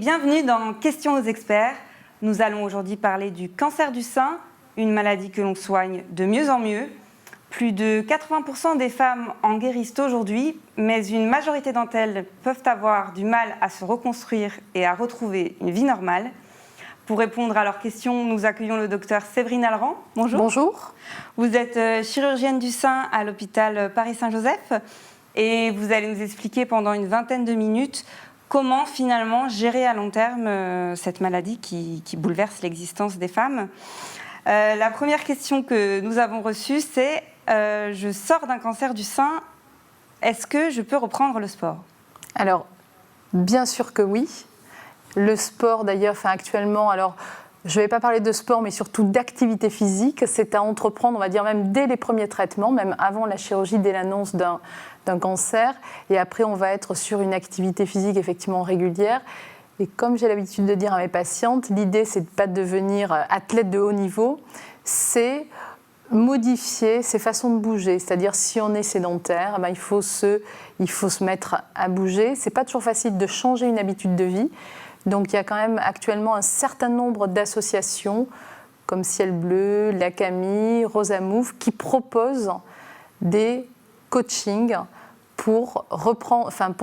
bienvenue dans Questions aux experts. Nous allons aujourd'hui parler du cancer du sein, une maladie que l'on soigne de mieux en mieux. Plus de 80% des femmes en guérissent aujourd'hui, mais une majorité d'entre elles peuvent avoir du mal à se reconstruire et à retrouver une vie normale. Pour répondre à leurs questions, nous accueillons le docteur Séverine Alran. Bonjour. Bonjour. Vous êtes chirurgienne du sein à l'hôpital Paris-Saint-Joseph et vous allez nous expliquer pendant une vingtaine de minutes comment finalement gérer à long terme cette maladie qui bouleverse l'existence des femmes. La première question que nous avons reçue, c'est je sors d'un cancer du sein, est-ce que je peux reprendre le sport ? Alors, bien sûr que oui. Le sport, d'ailleurs, actuellement, alors, je ne vais pas parler de sport, mais surtout d'activité physique. C'est à entreprendre, on va dire, même dès les premiers traitements, même avant la chirurgie, dès l'annonce d'un cancer. Et après, on va être sur une activité physique effectivement régulière. Et comme j'ai l'habitude de dire à mes patientes, l'idée, c'est de ne pas devenir athlète de haut niveau, c'est modifier ses façons de bouger. C'est-à-dire, si on est sédentaire, il faut se mettre à bouger. Ce n'est pas toujours facile de changer une habitude de vie. Donc, il y a quand même actuellement un certain nombre d'associations, comme Ciel Bleu, La Camille, Rosa Move, qui proposent des coachings pour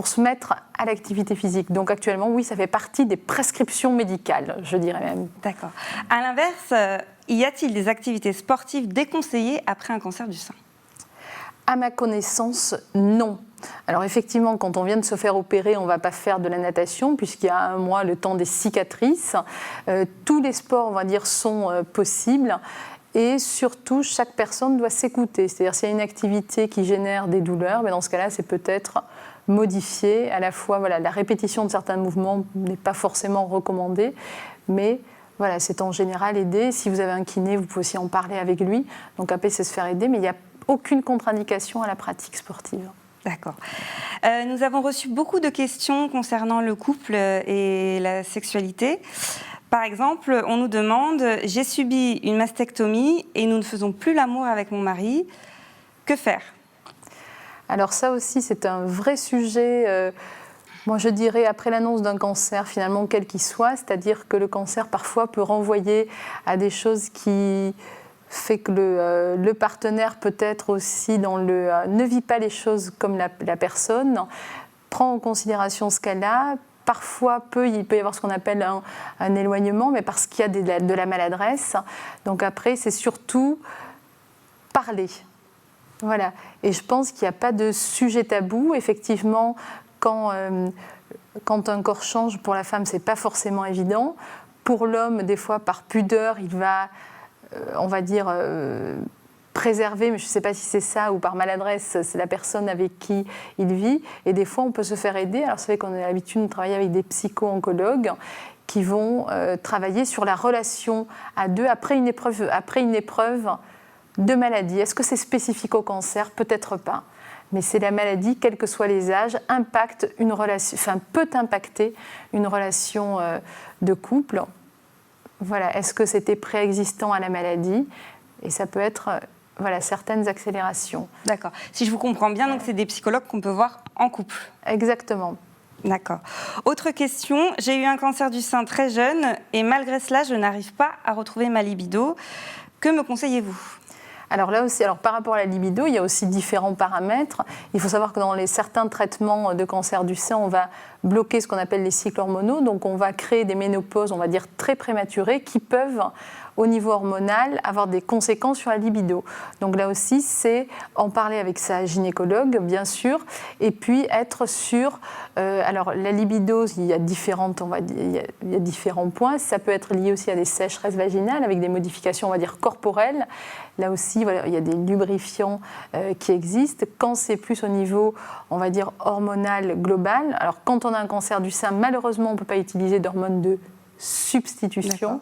se mettre à l'activité physique. Donc, actuellement, oui, ça fait partie des prescriptions médicales, je dirais même. D'accord. À l'inverse, y a-t-il des activités sportives déconseillées après un cancer du sein ? À ma connaissance, non. Alors effectivement, quand on vient de se faire opérer, on ne va pas faire de la natation puisqu'il y a un mois le temps des cicatrices. Tous les sports, on va dire, sont possibles et surtout, chaque personne doit s'écouter. C'est-à-dire s'il y a une activité qui génère des douleurs, dans ce cas-là, c'est peut-être modifié. À la fois, la répétition de certains mouvements n'est pas forcément recommandée, mais c'est en général aidé. Si vous avez un kiné, vous pouvez aussi en parler avec lui. Donc après, c'est se faire aider, mais il n'y a aucune contre-indication à la pratique sportive. D'accord. Nous avons reçu beaucoup de questions concernant le couple et la sexualité. Par exemple, on nous demande « J'ai subi une mastectomie et nous ne faisons plus l'amour avec mon mari. Que faire ?» Alors ça aussi, c'est un vrai sujet. Moi, je dirais après l'annonce d'un cancer, finalement, quel qu'il soit, c'est-à-dire que le cancer, parfois, peut renvoyer à des choses qui fait que le partenaire peut-être aussi ne vit pas les choses comme la personne, prend en considération ce qu'elle a. Parfois, il peut y avoir ce qu'on appelle un éloignement, mais parce qu'il y a de la maladresse. Donc après, c'est surtout parler. Voilà. Et je pense qu'il n'y a pas de sujet tabou. Effectivement, quand un corps change, pour la femme, ce n'est pas forcément évident. Pour l'homme, des fois, par pudeur, il va on va dire, préserver, mais je ne sais pas si c'est ça, ou par maladresse, c'est la personne avec qui il vit. Et des fois, on peut se faire aider. Alors, c'est vrai qu'on a l'habitude de travailler avec des psycho-oncologues qui vont travailler sur la relation à deux après une épreuve de maladie. Est-ce que c'est spécifique au cancer ? Peut-être pas. Mais c'est la maladie, quels que soient les âges, peut impacter une relation de couple. Voilà, est-ce que c'était préexistant à la maladie ? Et ça peut être certaines accélérations. D'accord. Si je vous comprends bien, donc c'est des psychologues qu'on peut voir en couple. Exactement. D'accord. Autre question, j'ai eu un cancer du sein très jeune et malgré cela, je n'arrive pas à retrouver ma libido. Que me conseillez-vous ? Alors là aussi, par rapport à la libido, il y a aussi différents paramètres. Il faut savoir que dans certains traitements de cancer du sein, on va bloquer ce qu'on appelle les cycles hormonaux. Donc on va créer des ménopauses, on va dire très prématurées, qui peuvent, au niveau hormonal, avoir des conséquences sur la libido. Donc là aussi, c'est en parler avec sa gynécologue, bien sûr, et puis être sûr. Alors la libido, il y a différents points. Ça peut être lié aussi à des sécheresses vaginales avec des modifications, on va dire, corporelles. Là aussi, il y a des lubrifiants qui existent. Quand c'est plus au niveau, on va dire, hormonal global, alors quand on a un cancer du sein, malheureusement, on ne peut pas utiliser d'hormones de substitution.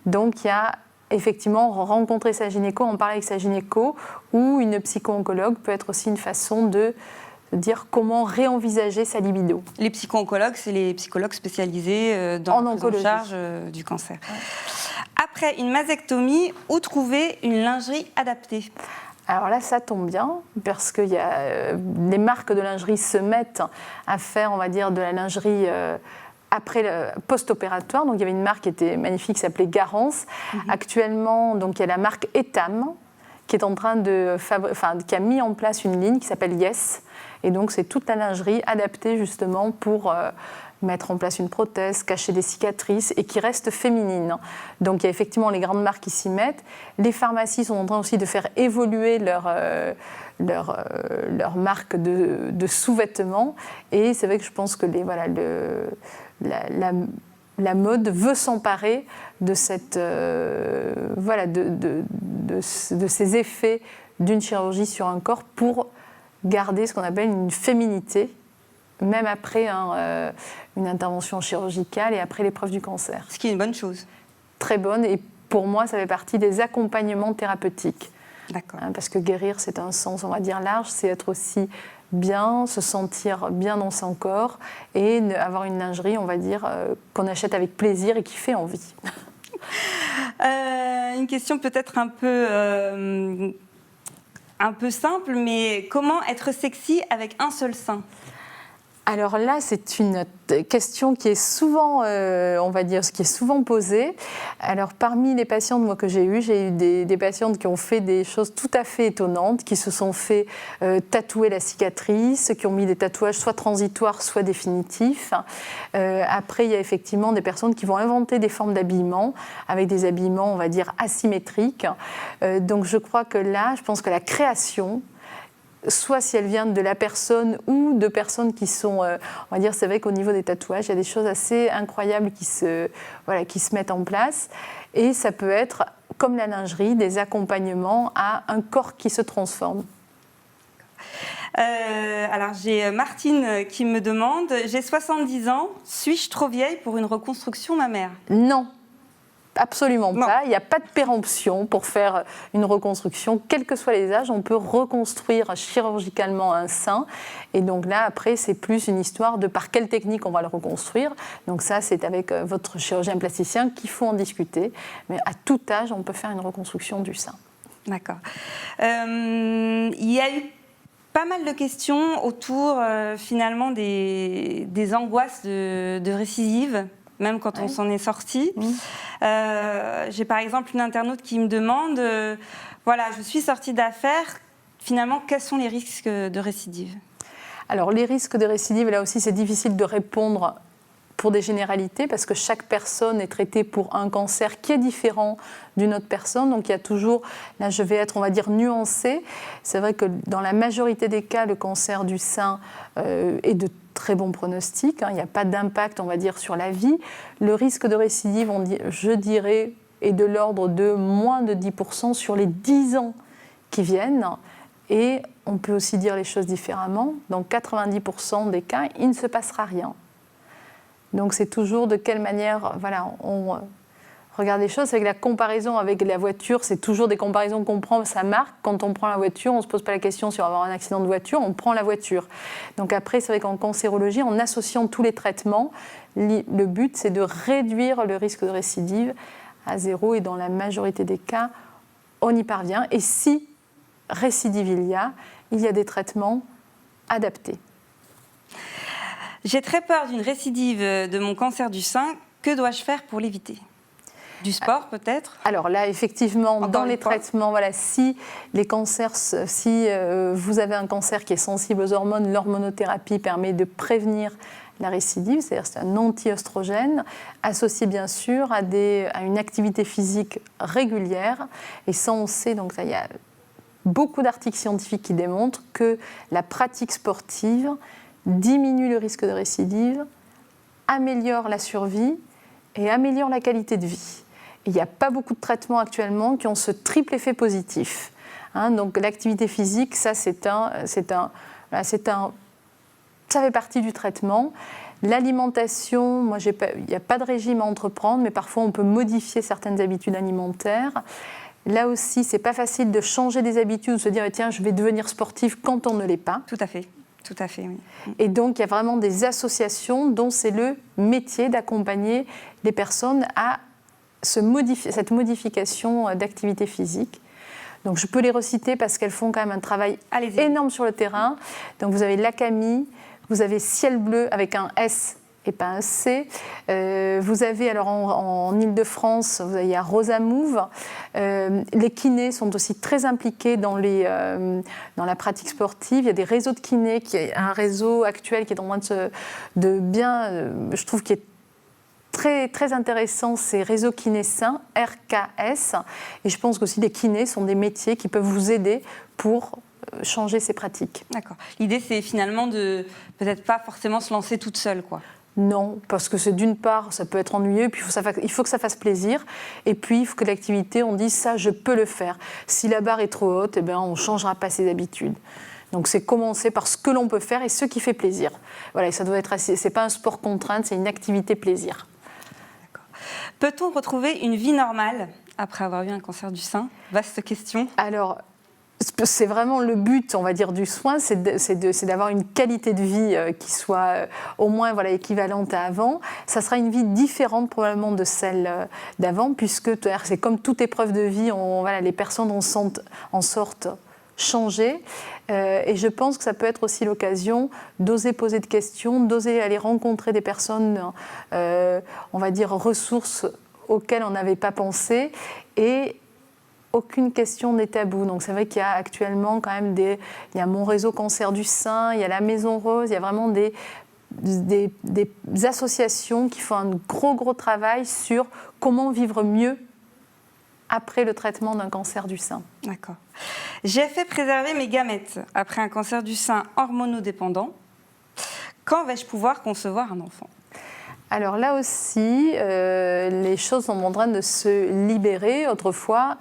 Donc, il y a effectivement rencontrer sa gynéco, en parler avec sa gynéco, ou une psycho-oncologue peut être aussi une façon de dire comment réenvisager sa libido. Les psycho-oncologues, c'est les psychologues spécialisés dans la prise en charge du cancer. Ouais. Après une mastectomie, où trouver une lingerie adaptée ? Alors là, ça tombe bien, parce que les marques de lingerie se mettent à faire, on va dire, de la lingerie après le post-opératoire. Donc il y avait une marque qui était magnifique, qui s'appelait Garance. Actuellement, donc il y a la marque Etam qui est en train qui a mis en place une ligne qui s'appelle Yes. Et donc c'est toute la lingerie adaptée justement pour mettre en place une prothèse, cacher des cicatrices et qui reste féminine. Donc il y a effectivement les grandes marques qui s'y mettent. Les pharmacies sont en train aussi de faire évoluer leur marque de sous-vêtements. Et c'est vrai que je pense que la mode veut s'emparer de ces effets d'une chirurgie sur un corps pour garder ce qu'on appelle une féminité, même après une intervention chirurgicale et après l'épreuve du cancer. Ce qui est une bonne chose. Très bonne, et pour moi, ça fait partie des accompagnements thérapeutiques. D'accord. Parce que guérir, c'est un sens, on va dire, large, c'est être aussi bien, se sentir bien dans son corps et avoir une lingerie, on va dire, qu'on achète avec plaisir et qui fait envie. Une question peut-être un peu simple, mais comment être sexy avec un seul sein ? Alors là, c'est une question qui est souvent, on va dire, qui est souvent posée. Alors parmi les patientes moi, que j'ai eu des patientes qui ont fait des choses tout à fait étonnantes, qui se sont fait tatouer la cicatrice, qui ont mis des tatouages soit transitoires, soit définitifs. Après, il y a effectivement des personnes qui vont inventer des formes d'habillement, avec des habillements, on va dire, asymétriques. Donc je crois que là, je pense que la création, soit si elle vient de la personne ou de personnes qui sont, on va dire, c'est vrai qu'au niveau des tatouages, il y a des choses assez incroyables qui se mettent en place. Et ça peut être, comme la lingerie, des accompagnements à un corps qui se transforme. Alors j'ai Martine qui me demande, j'ai 70 ans, suis-je trop vieille pour une reconstruction mammaire ? Non. Absolument pas. Il n'y a pas de péremption pour faire une reconstruction. Quels que soient les âges, on peut reconstruire chirurgicalement un sein. Et donc là, après, c'est plus une histoire de par quelle technique on va le reconstruire. Donc ça, c'est avec votre chirurgien plasticien qu'il faut en discuter. Mais à tout âge, on peut faire une reconstruction du sein. D'accord. Il y a eu pas mal de questions autour finalement des angoisses de récidive, même quand on s'en est sorti. J'ai par exemple une internaute qui me demande, voilà, je suis sortie d'affaires, finalement, quels sont les risques de récidive ? Alors les risques de récidive, là aussi, c'est difficile de répondre pour des généralités, parce que chaque personne est traitée pour un cancer qui est différent d'une autre personne. Donc il y a toujours, là je vais être, on va dire, nuancée. C'est vrai que dans la majorité des cas, le cancer du sein est de très bon pronostic. Il n'y a pas d'impact, on va dire, sur la vie. Le risque de récidive, je dirais, est de l'ordre de moins de 10% sur les 10 ans qui viennent. Et on peut aussi dire les choses différemment. Dans 90% des cas, il ne se passera rien. Donc c'est toujours de quelle manière on regarde les choses. Avec la comparaison avec la voiture, c'est toujours des comparaisons qu'on prend, ça marque. Quand on prend la voiture, on ne se pose pas la question si on va avoir un accident de voiture, on prend la voiture. Donc après, c'est vrai qu'en cancérologie, en associant tous les traitements, le but c'est de réduire le risque de récidive à 0 et dans la majorité des cas, on y parvient. Et si récidive il y a des traitements adaptés. J'ai très peur d'une récidive de mon cancer du sein. Que dois-je faire pour l'éviter ? Du sport peut-être ? Alors là, effectivement, dans les traitements, si les cancers, si vous avez un cancer qui est sensible aux hormones, l'hormonothérapie permet de prévenir la récidive, c'est-à-dire c'est un anti-œstrogène associé bien sûr à une activité physique régulière. Et ça, on sait, donc il y a beaucoup d'articles scientifiques qui démontrent que la pratique sportive diminue le risque de récidive, améliore la survie et améliore la qualité de vie. Il n'y a pas beaucoup de traitements actuellement qui ont ce triple effet positif. Donc l'activité physique, ça ça fait partie du traitement. L'alimentation, il n'y a pas de régime à entreprendre, mais parfois on peut modifier certaines habitudes alimentaires. Là aussi, c'est pas facile de changer des habitudes, de se dire tiens, je vais devenir sportif quand on ne l'est pas. Tout à fait. Tout à fait, oui. Et donc, il y a vraiment des associations dont c'est le métier d'accompagner les personnes à cette modification d'activité physique. Donc, je peux les reciter parce qu'elles font quand même un travail énorme sur le terrain. Donc, vous avez l'ACAMI, vous avez Ciel Bleu avec un S et pas un C. Vous avez alors en Ile-de-France, vous avez à Rosa Move. Les kinés sont aussi très impliqués dans la pratique sportive. Il y a des réseaux de kinés, un réseau actuel qui est en train je trouve qui est très, très intéressant, c'est Réseau Kiné Sain, RKS. Et je pense qu'aussi les kinés sont des métiers qui peuvent vous aider pour changer ces pratiques. D'accord. L'idée, c'est finalement de peut-être pas forcément se lancer toute seule, quoi. Non, parce que c'est d'une part, ça peut être ennuyeux, puis il faut que ça fasse plaisir, et puis il faut que l'activité, on dise ça, je peux le faire. Si la barre est trop haute, eh bien, on ne changera pas ses habitudes. Donc c'est commencer par ce que l'on peut faire et ce qui fait plaisir. Voilà, et ça doit être assez. C'est pas un sport contrainte, c'est une activité plaisir. D'accord. Peut-on retrouver une vie normale après avoir eu un cancer du sein? Vaste question. Alors, c'est vraiment le but, on va dire, du soin, c'est d'avoir une qualité de vie qui soit au moins équivalente à avant. Ça sera une vie différente probablement de celle d'avant, puisque c'est comme toute épreuve de vie, les personnes en sortent changées. Et je pense que ça peut être aussi l'occasion d'oser poser de questions, d'oser aller rencontrer des personnes, on va dire, ressources auxquelles on n'avait pas pensé. Et aucune question n'est taboue. Donc c'est vrai qu'il y a actuellement quand même il y a Mon Réseau Cancer du Sein, il y a la Maison Rose, il y a vraiment des associations qui font un gros travail sur comment vivre mieux après le traitement d'un cancer du sein. D'accord. J'ai fait préserver mes gamètes après un cancer du sein hormonodépendant. Quand vais-je pouvoir concevoir un enfant ? Alors là aussi, les choses sont en train de se libérer. Autrefois,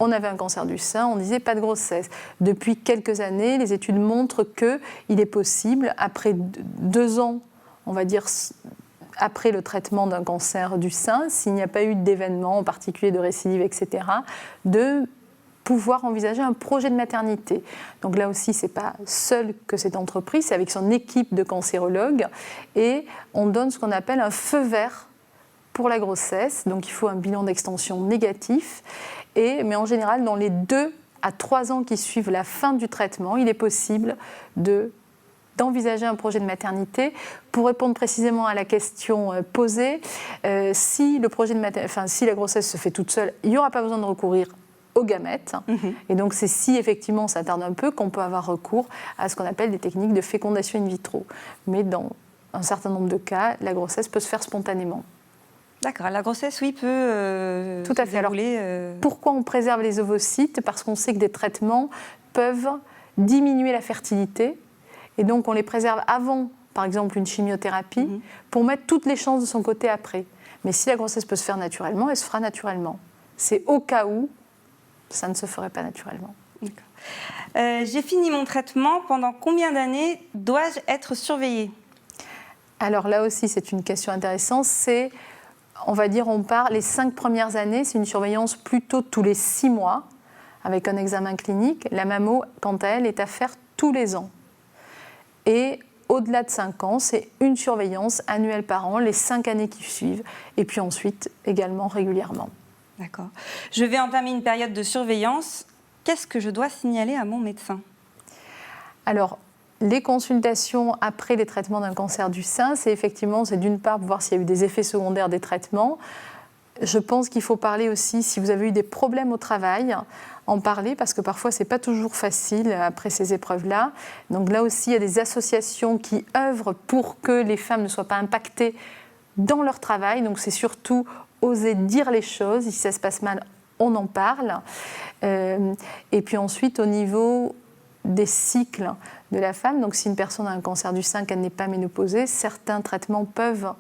on avait un cancer du sein, on disait pas de grossesse. Depuis quelques années, les études montrent qu'il est possible, après 2 ans, on va dire, après le traitement d'un cancer du sein, s'il n'y a pas eu d'événement, en particulier de récidive, etc., de pouvoir envisager un projet de maternité. Donc là aussi, ce n'est pas seul que cette entreprise, c'est avec son équipe de cancérologues, et on donne ce qu'on appelle un feu vert pour la grossesse. Donc il faut un bilan d'extension négatif. Mais en général, dans les 2 à 3 ans qui suivent la fin du traitement, il est possible d'envisager un projet de maternité. Pour répondre précisément à la question posée, si la grossesse se fait toute seule, il n'y aura pas besoin de recourir aux gamètes. Et donc c'est si effectivement ça tarde un peu qu'on peut avoir recours à ce qu'on appelle des techniques de fécondation in vitro. Mais dans un certain nombre de cas, la grossesse peut se faire spontanément. D'accord, la grossesse, oui, peut tout à fait. Alors, pourquoi on préserve les ovocytes ? Parce qu'on sait que des traitements peuvent diminuer la fertilité, et donc on les préserve avant, par exemple, une chimiothérapie, pour mettre toutes les chances de son côté après. Mais si la grossesse peut se faire naturellement, elle se fera naturellement. C'est au cas où ça ne se ferait pas naturellement. D'accord. J'ai fini mon traitement. Pendant combien d'années dois-je être surveillée ? Alors là aussi, c'est une question intéressante. On part les 5 premières années, c'est une surveillance plutôt tous les 6 mois, avec un examen clinique. La mammo, quant à elle, est à faire tous les ans. Et au-delà de 5 ans, c'est une surveillance annuelle par an, les 5 années qui suivent, et puis ensuite également régulièrement. D'accord. Je vais entamer une période de surveillance. Qu'est-ce que je dois signaler à mon médecin ? Alors, les consultations après les traitements d'un cancer du sein, c'est d'une part pour voir s'il y a eu des effets secondaires des traitements. Je pense qu'il faut parler aussi, si vous avez eu des problèmes au travail, en parler, parce que parfois c'est pas toujours facile après ces épreuves-là. Donc là aussi, il y a des associations qui œuvrent pour que les femmes ne soient pas impactées dans leur travail. Donc c'est surtout oser dire les choses. Si ça se passe mal, on en parle. Et puis ensuite, au niveau des cycles de la femme, donc si une personne a un cancer du sein, qu'elle n'est pas ménopausée, certains traitements peuvent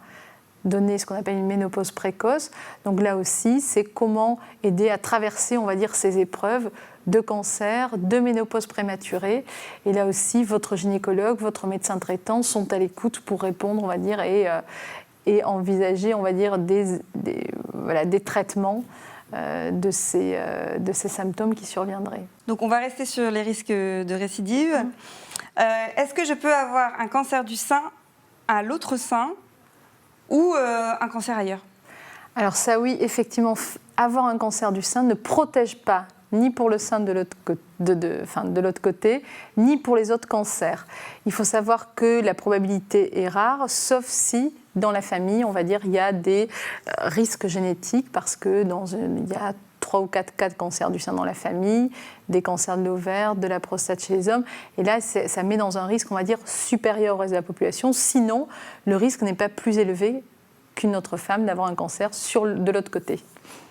donner ce qu'on appelle une ménopause précoce. Donc là aussi, c'est comment aider à traverser, on va dire, ces épreuves de cancer, de ménopause prématurée. Et là aussi, votre gynécologue, votre médecin traitant sont à l'écoute pour répondre, on va dire, et envisager, on va dire, des traitements de ces symptômes qui surviendraient. Donc on va rester sur les risques de récidive. Est-ce que je peux avoir un cancer du sein à l'autre sein ou un cancer ailleurs ? Alors ça oui, effectivement, avoir un cancer du sein ne protège pas ni pour le sein de l'autre côté, ni pour les autres cancers. Il faut savoir que la probabilité est rare, sauf si dans la famille, on va dire, il y a des risques génétiques parce que il y a 3 ou 4 cas de cancer du sein dans la famille, des cancers de l'ovaire, de la prostate chez les hommes. Et là, ça met dans un risque, on va dire, supérieur au reste de la population. Sinon, le risque n'est pas plus élevé qu'une autre femme d'avoir un cancer de l'autre côté.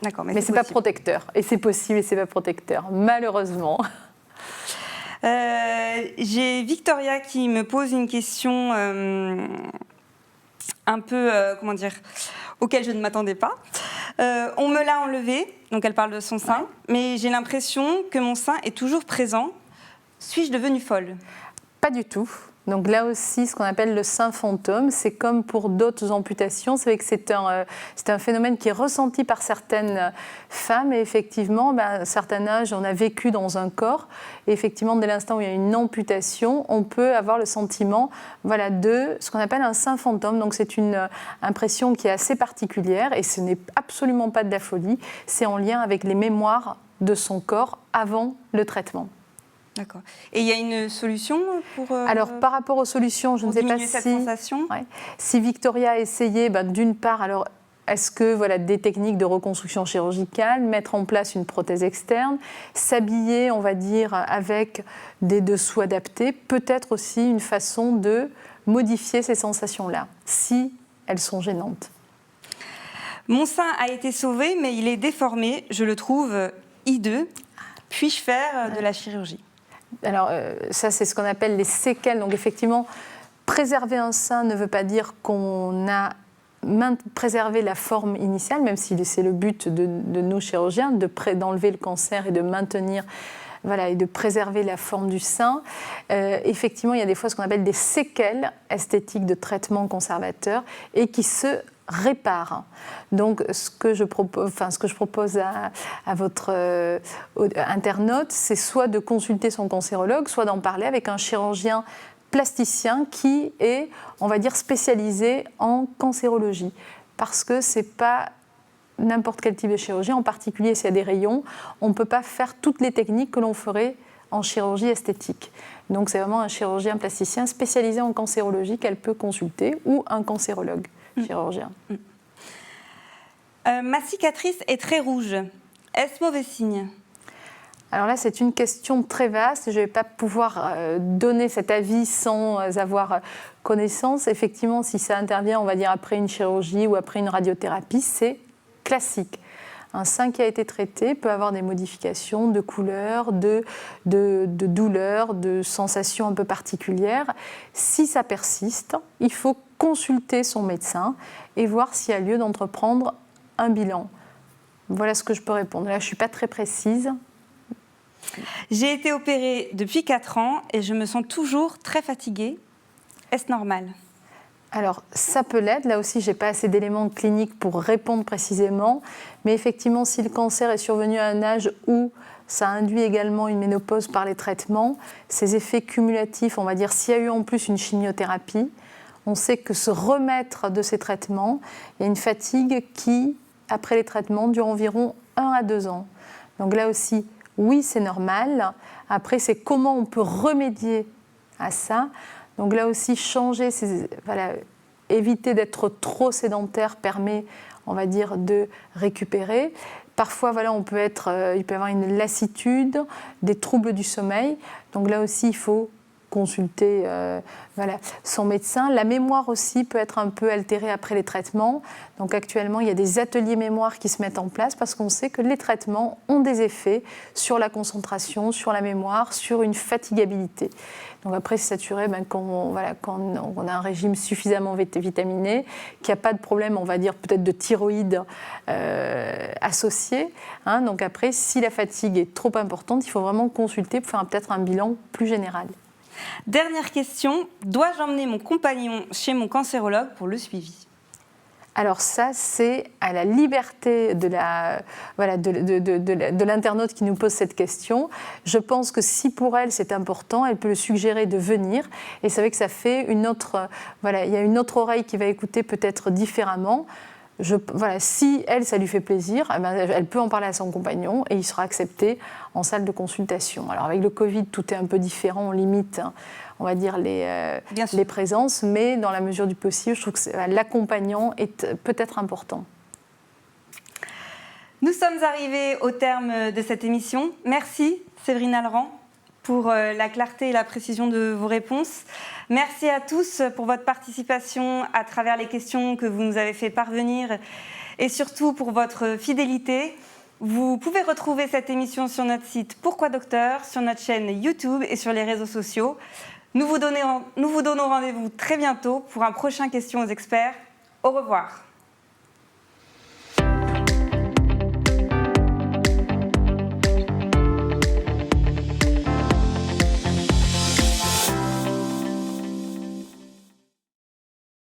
D'accord, mais c'est pas protecteur. Et c'est possible et c'est pas protecteur, malheureusement. J'ai Victoria qui me pose une question un peu, auquel je ne m'attendais pas. On me l'a enlevé, donc elle parle de son sein, mais j'ai l'impression que mon sein est toujours présent. Suis-je devenue folle ? Pas du tout. Donc là aussi, ce qu'on appelle le sein fantôme, c'est comme pour d'autres amputations, c'est que c'est un phénomène qui est ressenti par certaines femmes. Et effectivement, à un certain âge, on a vécu dans un corps. Et effectivement, dès l'instant où il y a une amputation, on peut avoir le sentiment de ce qu'on appelle un sein fantôme. Donc c'est une impression qui est assez particulière et ce n'est absolument pas de la folie. C'est en lien avec les mémoires de son corps avant le traitement. D'accord. Et il y a une solution pour... Alors, par rapport aux solutions, je ne sais pas cette sensation. Si Victoria a essayé, d'une part, alors, est-ce que des techniques de reconstruction chirurgicale, mettre en place une prothèse externe, s'habiller, on va dire, avec des dessous adaptés, peut-être aussi une façon de modifier ces sensations-là, si elles sont gênantes. Mon sein a été sauvé, mais il est déformé, je le trouve hideux. Puis-je faire de la chirurgie ? Alors, ça, c'est ce qu'on appelle les séquelles. Donc, effectivement, préserver un sein ne veut pas dire qu'on a préservé la forme initiale, même si c'est le but de nos chirurgiens, d'enlever le cancer et de maintenir, et de préserver la forme du sein. Effectivement, il y a des fois ce qu'on appelle des séquelles esthétiques de traitement conservateur et qui se répare. Donc, ce que je propose à votre internaute, c'est soit de consulter son cancérologue, soit d'en parler avec un chirurgien plasticien qui est, on va dire, spécialisé en cancérologie. Parce que ce n'est pas n'importe quel type de chirurgie, en particulier s'il y a des rayons, on ne peut pas faire toutes les techniques que l'on ferait en chirurgie esthétique. Donc, c'est vraiment un chirurgien plasticien spécialisé en cancérologie qu'elle peut consulter ou un cancérologue. Chirurgien. Ma cicatrice est très rouge. Est-ce mauvais signe ? Alors là, c'est une question très vaste. Je ne vais pas pouvoir donner cet avis sans avoir connaissance. Effectivement, si ça intervient, on va dire, après une chirurgie ou après une radiothérapie, c'est classique. Un sein qui a été traité peut avoir des modifications de couleur, de douleur, de sensations un peu particulières. Si ça persiste, il faut consulter son médecin et voir s'il y a lieu d'entreprendre un bilan. Voilà ce que je peux répondre. Là, je ne suis pas très précise. J'ai été opérée depuis 4 ans et je me sens toujours très fatiguée. Est-ce normal ? Alors, ça peut l'être. Là aussi, je n'ai pas assez d'éléments cliniques pour répondre précisément. Mais effectivement, si le cancer est survenu à un âge où ça induit également une ménopause par les traitements, ces effets cumulatifs, on va dire, s'il y a eu en plus une chimiothérapie, on sait que se remettre de ces traitements, il y a une fatigue qui, après les traitements, dure environ 1 à 2 ans. Donc là aussi, oui, c'est normal. Après, c'est comment on peut remédier à ça. Donc là aussi, éviter d'être trop sédentaire permet, on va dire, de récupérer. Parfois, il peut y avoir une lassitude, des troubles du sommeil. Donc là aussi, il faut consulter son médecin. La mémoire aussi peut être un peu altérée après les traitements. Donc actuellement, il y a des ateliers mémoire qui se mettent en place parce qu'on sait que les traitements ont des effets sur la concentration, sur la mémoire, sur une fatigabilité. Donc après, c'est s'assurer quand on a un régime suffisamment vitaminé, qu'il n'y a pas de problème, on va dire peut-être de thyroïde associé. Donc après, si la fatigue est trop importante, il faut vraiment consulter pour faire peut-être un bilan plus général. Dernière question, dois-je emmener mon compagnon chez mon cancérologue pour le suivi ? Alors ça, c'est à la liberté de l'internaute qui nous pose cette question. Je pense que si pour elle c'est important, elle peut le suggérer de venir. Et c'est vrai que ça fait il y a une autre oreille qui va écouter peut-être différemment. Si elle, ça lui fait plaisir, elle peut en parler à son compagnon et il sera accepté en salle de consultation. Alors avec le Covid, tout est un peu différent, on limite, on va dire, Bien sûr. les présences, mais dans la mesure du possible, je trouve que l'accompagnant est peut-être important. Nous sommes arrivés au terme de cette émission. Merci Séverine Alran pour la clarté et la précision de vos réponses. Merci à tous pour votre participation à travers les questions que vous nous avez fait parvenir et surtout pour votre fidélité. Vous pouvez retrouver cette émission sur notre site Pourquoi Docteur, sur notre chaîne YouTube et sur les réseaux sociaux. Nous vous donnons rendez-vous très bientôt pour un prochain Question aux experts. Au revoir.